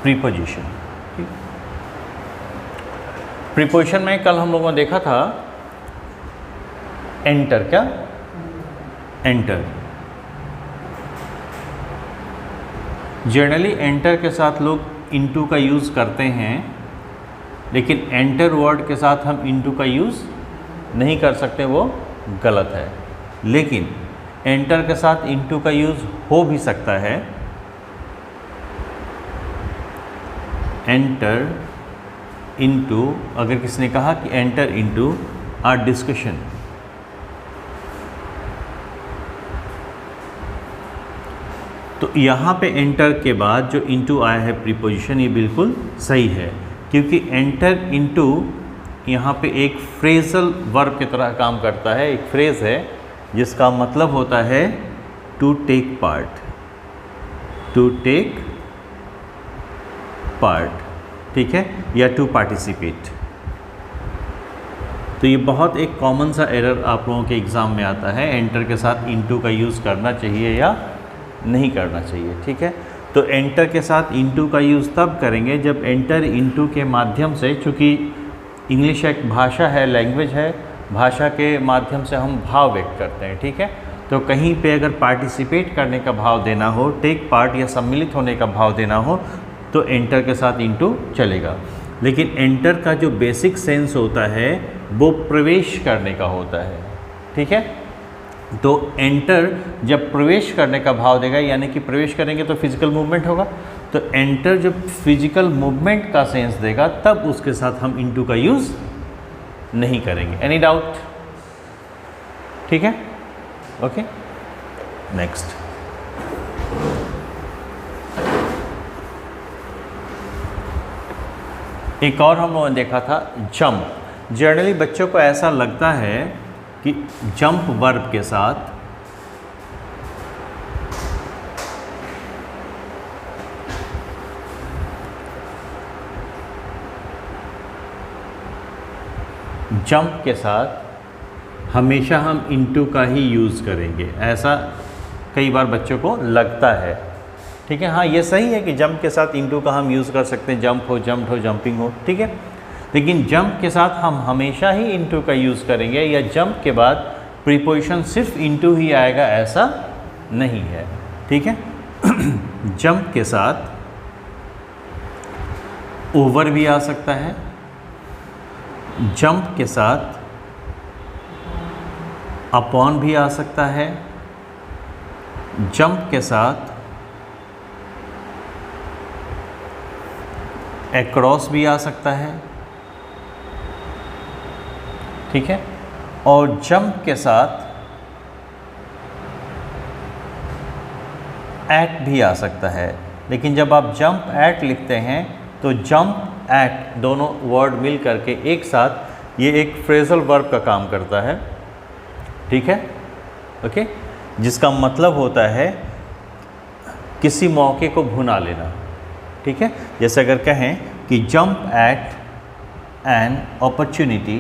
Preposition. Preposition में कल हम लोगों ने देखा था एंटर, क्या एंटर। जनरली एंटर के साथ लोग इनटू का यूज़ करते हैं, लेकिन एंटर वर्ड के साथ हम इनटू का यूज़ नहीं कर सकते, वो गलत है। लेकिन एंटर के साथ इनटू का यूज़ हो भी सकता है। एंटर इनटू, अगर किसने कहा कि एंटर इनटू आ डिस्कशन, तो यहाँ पे एंटर के बाद जो इनटू आया है प्रीपोजिशन, ये बिल्कुल सही है, क्योंकि एंटर इनटू यहाँ पे एक फ्रेजल वर्ब की तरह काम करता है। एक फ्रेज है जिसका मतलब होता है to take part, to take part, ठीक है, या टू पार्टिसिपेट। तो ये बहुत एक कॉमन सा एरर आप लोगों के एग्ज़ाम में आता है, एंटर के साथ इनटू का यूज़ करना चाहिए या नहीं करना चाहिए, ठीक है। तो एंटर के साथ इनटू का यूज़ तब करेंगे जब एंटर इनटू के माध्यम से, चूँकि इंग्लिश एक भाषा है, लैंग्वेज है, भाषा के माध्यम से हम भाव व्यक्त करते हैं, ठीक है। तो कहीं पे अगर पार्टिसिपेट करने का भाव देना हो, टेक पार्ट या सम्मिलित होने का भाव देना हो, तो एंटर के साथ इनटू चलेगा। लेकिन एंटर का जो बेसिक सेंस होता है वो प्रवेश करने का होता है, ठीक है। तो एंटर जब प्रवेश करने का भाव देगा, यानी कि प्रवेश करेंगे तो फिजिकल मूवमेंट होगा, तो एंटर जब फिजिकल मूवमेंट का सेंस देगा तब उसके साथ हम इनटू का यूज़ नहीं करेंगे। Any doubt? ठीक है, ओके, नेक्स्ट। एक और हम लोगों ने देखा था जंप। जनरली बच्चों को ऐसा लगता है कि जंप वर्ब के साथ जंप के साथ हमेशा हम इनटू का ही यूज़ करेंगे, ऐसा कई बार बच्चों को लगता है, ठीक है। हाँ, ये सही है कि जंप के साथ इनटू का हम यूज़ कर सकते हैं, जंप हो, जंप्ड हो, जंपिंग हो, ठीक है। लेकिन जंप के साथ हम हमेशा ही इनटू का यूज़ करेंगे, या जंप के बाद प्रीपोजिशन सिर्फ इनटू ही आएगा, ऐसा नहीं है, ठीक है। जंप के साथ ओवर भी आ सकता है, जंप के साथ अपॉन भी आ सकता है, जंप के साथ एक्रॉस भी आ सकता है, ठीक है। और जंप के साथ एट भी आ सकता है। लेकिन जब आप जंप एट लिखते हैं तो जंप एट दोनों वर्ड मिल करके एक साथ ये एक फ्रेजल वर्ब का काम करता है, ठीक है, ओके, जिसका मतलब होता है किसी मौके को भुना लेना, ठीक है। जैसे अगर कहें कि जंप एट एन अपॉर्चुनिटी,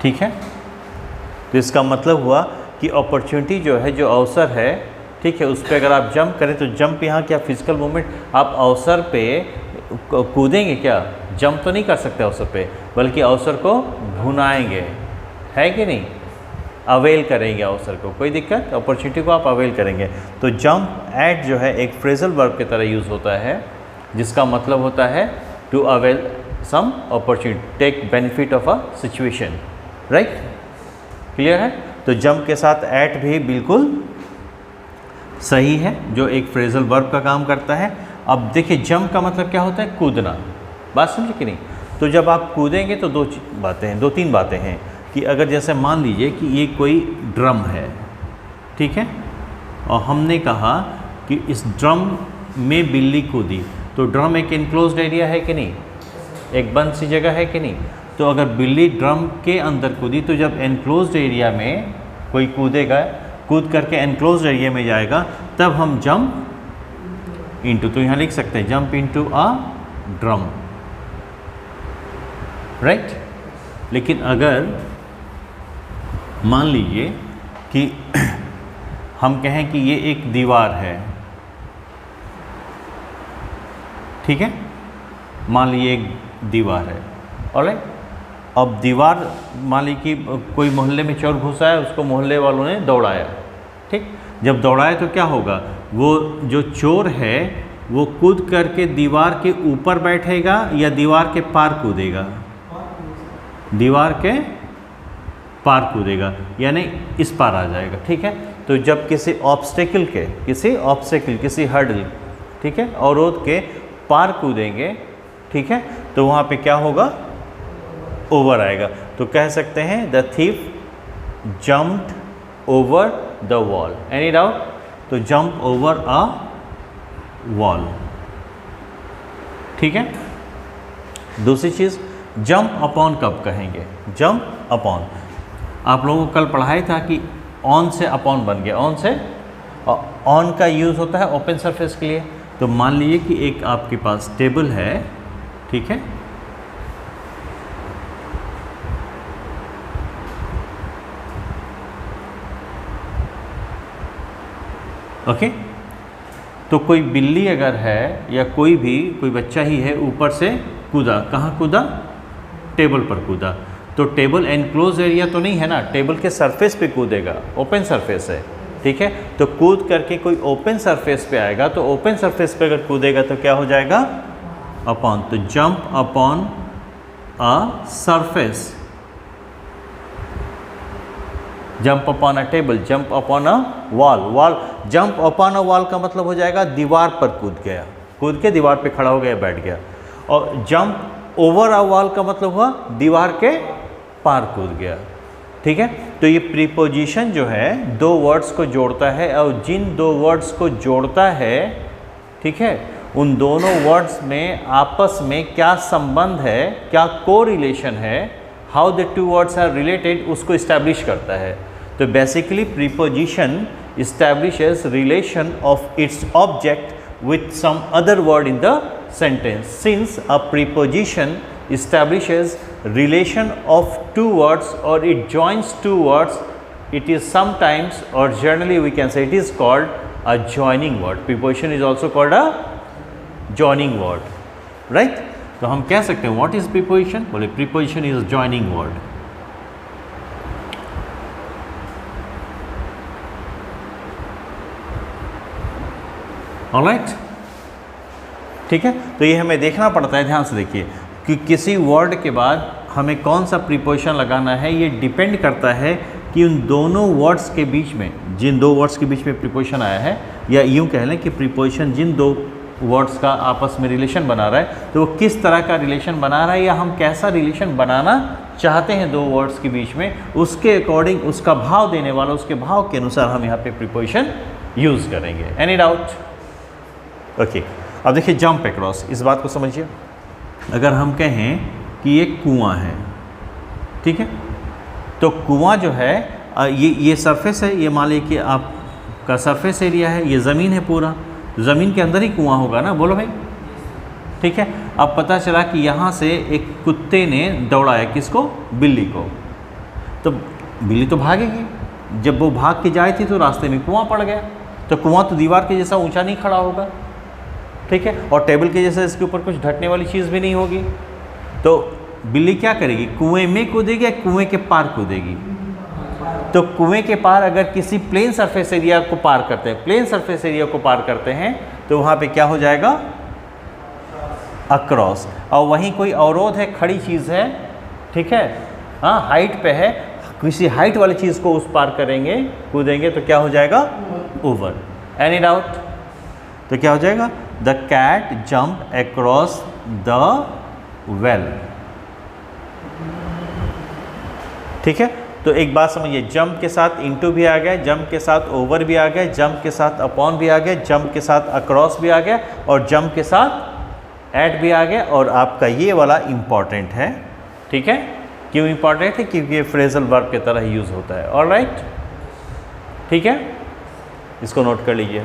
ठीक है, तो इसका मतलब हुआ कि अपॉर्चुनिटी जो है, जो अवसर है, ठीक है, उस पर अगर आप जंप करें तो जंप यहाँ क्या फिजिकल मूवमेंट, आप अवसर पे कूदेंगे, क्या जंप तो नहीं कर सकते अवसर पे, बल्कि अवसर को भुनाएंगे, है कि नहीं, अवेल करेंगे अवसर को, कोई दिक्कत, अपॉर्चुनिटी को आप अवेल करेंगे। तो जंप एट जो है एक फ्रेजल वर्ब की तरह यूज़ होता है, जिसका मतलब होता है to avail some opportunity, take benefit of a situation, right, clear है। तो जंप के साथ एट भी बिल्कुल सही है, जो एक फ्रेजल वर्ब का काम करता है। अब देखिए जंप का मतलब क्या होता है, कूदना, बात समझे कि नहीं। तो जब आप कूदेंगे तो दो तीन बातें हैं कि अगर जैसे मान लीजिए कि ये कोई ड्रम है, ठीक है, और हमने कहा कि इस ड्रम में बिल्ली कूदी, तो ड्रम एक इनक्लोज्ड एरिया है कि नहीं, एक बंद सी जगह है कि नहीं। तो अगर बिल्ली ड्रम के अंदर कूदी तो जब एनक्लोज्ड एरिया में कोई कूदेगा, कूद करके एनक्लोज्ड एरिया में जाएगा, तब हम जंप इनटू, तो यहाँ लिख सकते हैं jump into a drum, right. लेकिन अगर मान लीजिए कि हम कहें कि ये एक दीवार है, ठीक है, मान लीजिए एक दीवार है। ऑलराइट, अब दीवार मान लीजिए कि कोई मोहल्ले में चोर घुसा है, उसको मोहल्ले वालों ने दौड़ाया, ठीक। जब दौड़ाया तो क्या होगा, वो जो चोर है वो कूद करके दीवार के ऊपर बैठेगा या दीवार के पार कूदेगा? दीवार के पार कूदेगा, यानी इस पार आ जाएगा, ठीक है। तो जब किसी ऑब्स्टेकल के, किसी हर्डल, ठीक है, अवरोध के पार कूदेंगे, ठीक है, तो वहाँ पे क्या होगा, ओवर आएगा। तो कह सकते हैं the thief jumped over the wall. Any doubt? तो जंप ओवर अ वॉल, ठीक है। दूसरी चीज़, जंप अपॉन कब कहेंगे? जंप अपॉन, आप लोगों को कल पढ़ाया था कि ऑन से अपॉन बन गया, ऑन से। ऑन का यूज़ होता है ओपन सरफेस के लिए। तो मान लीजिए कि एक आपके पास टेबल है, ठीक है, ओके। तो कोई बिल्ली अगर है या कोई बच्चा ही है, ऊपर से कूदा, कहाँ कूदा? टेबल पर कूदा। तो टेबल एनक्लोज एरिया तो नहीं है ना, टेबल के सरफेस पे कूदेगा, ओपन सरफेस है, ठीक है। तो कूद करके कोई ओपन सरफेस पे आएगा, तो ओपन सरफेस पे अगर कूदेगा तो क्या हो जाएगा? अपॉन। तो jump upon a surface, jump upon a table, jump upon a wall. Jump upon a wall का मतलब हो जाएगा दीवार पर कूद गया, कूद के दीवार पे खड़ा हो गया, बैठ गया। और जंप ओवर अ वॉल का मतलब हुआ दीवार के पार कूद गया, ठीक है। तो ये प्रीपोजिशन जो है दो वर्ड्स को जोड़ता है, और जिन दो वर्ड्स को जोड़ता है, ठीक है, उन दोनों वर्ड्स में आपस में क्या संबंध है, क्या कोरिलेशन है, how the two words are related, उसको इस्टेब्लिश करता है। तो basically preposition establishes relation of its object with some other word in the sentence. Since a preposition establishes relation of two words or it joins two words, it is sometimes or generally we can say it is called a joining word. Preposition is also called a joining word, right? तो हम कह सकते हैं what is preposition? बोले preposition is a joining word. Alright, ठीक है। तो ये हमें देखना पड़ता है, ध्यान से देखिए कि किसी वर्ड के बाद हमें कौन सा प्रीपोजिशन लगाना है, ये डिपेंड करता है कि उन दोनों वर्ड्स के बीच में, जिन दो वर्ड्स के बीच में प्रीपोजिशन आया है, या यूँ कह लें कि प्रीपोजिशन जिन दो वर्ड्स का आपस में रिलेशन बना रहा है, तो वो किस तरह का रिलेशन बना रहा है, या हम कैसा रिलेशन बनाना चाहते हैं दो वर्ड्स के बीच में, उसके अकॉर्डिंग, उसका भाव देने वाला, उसके भाव के अनुसार हम यहाँ पे प्रीपोजिशन यूज़ करेंगे। Any doubt? ओके, अब देखिए जंप अक्रॉस, इस बात को समझिए। अगर हम कहें कि एक कुआं है, ठीक है, तो कुआं जो है, ये सरफेस है, ये मान लीजिए कि आपका सरफेस एरिया है, ये ज़मीन है पूरा, ज़मीन के अंदर ही कुआं होगा ना, बोलो भाई, ठीक है। अब पता चला कि यहाँ से एक कुत्ते ने दौड़ाया, किसको? बिल्ली को। तो बिल्ली तो भागेगी, जब वो भाग के जाए थी तो रास्ते में कुआं पड़ गया। तो कुआं तो दीवार के जैसा ऊंचा नहीं खड़ा होगा, ठीक है, और टेबल के जैसा इसके ऊपर कुछ ढकने वाली चीज़ भी नहीं होगी। तो बिल्ली क्या करेगी? कुएं में कूदेगी या कुएं के पार कूदेगी? तो कुएं के पार अगर किसी प्लेन सरफेस एरिया को पार करते हैं, प्लेन सरफेस एरिया को पार करते हैं, तो वहाँ पे क्या हो जाएगा? अक्रॉस। और वहीं कोई अवरोध है, खड़ी चीज़ है, ठीक है, हाँ, हाइट पे है, किसी हाइट वाली चीज़ को उस पार करेंगे, कूदेंगे, तो क्या हो जाएगा? ओवर। Any doubt? तो क्या हो जाएगा? The cat jump across the well, ठीक है। तो एक बात समझिए, जंप के साथ इनटू भी आ गया, जंप के साथ ओवर भी आ गया, जंप के साथ अपॉन भी आ गया, जंप के साथ अक्रॉस भी आ गया, और जंप के साथ एट भी आ गया। और आपका ये वाला इम्पॉर्टेंट है, ठीक है। क्यों इम्पॉर्टेंट है? क्योंकि ये फ्रेजल वर्ब की तरह यूज़ होता है। ऑलराइट, ठीक है, इसको नोट कर लीजिए।